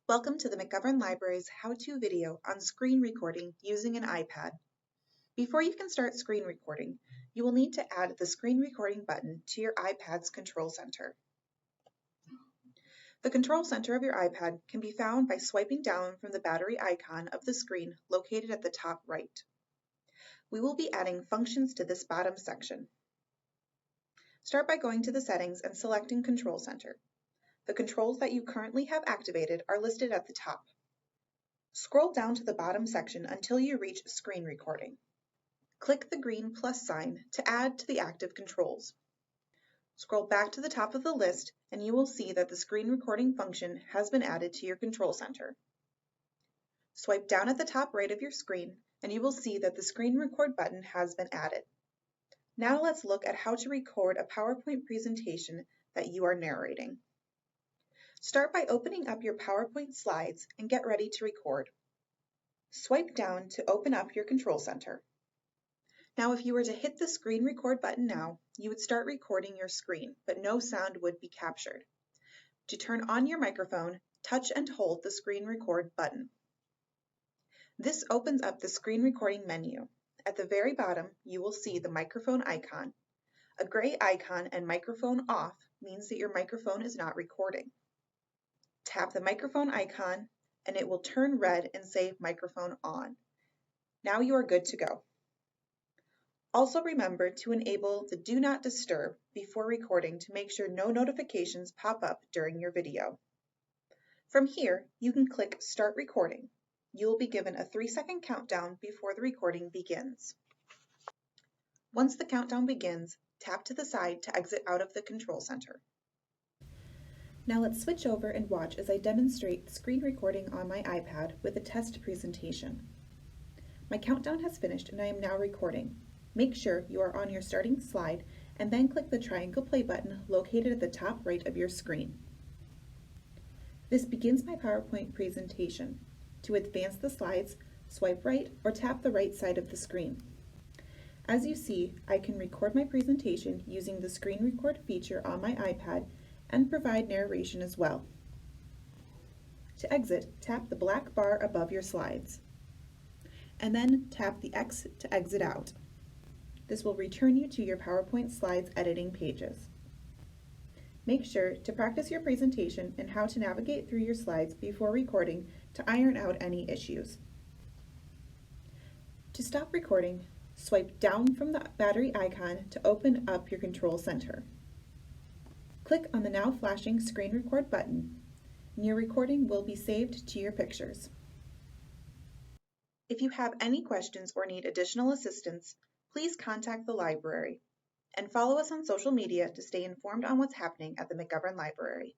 Welcome to the McGovern Library's how-to video on screen recording using an iPad. Before you can start screen recording, you will need to add the screen recording button to your iPad's control center. The control center of your iPad can be found by swiping down from the battery icon of the screen located at the top right. We will be adding functions to this bottom section. Start by going to the settings and selecting Control Center. The controls that you currently have activated are listed at the top. Scroll down to the bottom section until you reach Screen Recording. Click the green plus sign to add to the active controls. Scroll back to the top of the list and you will see that the screen recording function has been added to your control center. Swipe down at the top right of your screen and you will see that the screen record button has been added. Now let's look at how to record a PowerPoint presentation that you are narrating. Start by opening up your PowerPoint slides and get ready to record. Swipe down to open up your control center. Now, if you were to hit the screen record button now, you would start recording your screen, but no sound would be captured. To turn on your microphone, touch and hold the screen record button. This opens up the screen recording menu. At the very bottom, you will see the microphone icon. A gray icon and microphone off means that your microphone is not recording. Tap the microphone icon and it will turn red and say microphone on. Now you are good to go. Also remember to enable the Do Not Disturb before recording to make sure no notifications pop up during your video. From here, you can click Start Recording. You will be given a 3-second countdown before the recording begins. Once the countdown begins, tap to the side to exit out of the control center. Now let's switch over and watch as I demonstrate screen recording on my iPad with a test presentation. My countdown has finished and I am now recording. Make sure you are on your starting slide and then click the triangle play button located at the top right of your screen. This begins my PowerPoint presentation. To advance the slides, swipe right or tap the right side of the screen. As you see, I can record my presentation using the screen record feature on my iPad and provide narration as well. To exit, tap the black bar above your slides, and then tap the X to exit out. This will return you to your PowerPoint slides editing pages. Make sure to practice your presentation and how to navigate through your slides before recording to iron out any issues. To stop recording, swipe down from the battery icon to open up your control center. Click on the now flashing screen record button, and your recording will be saved to your pictures. If you have any questions or need additional assistance, please contact the library and follow us on social media to stay informed on what's happening at the McGovern Library.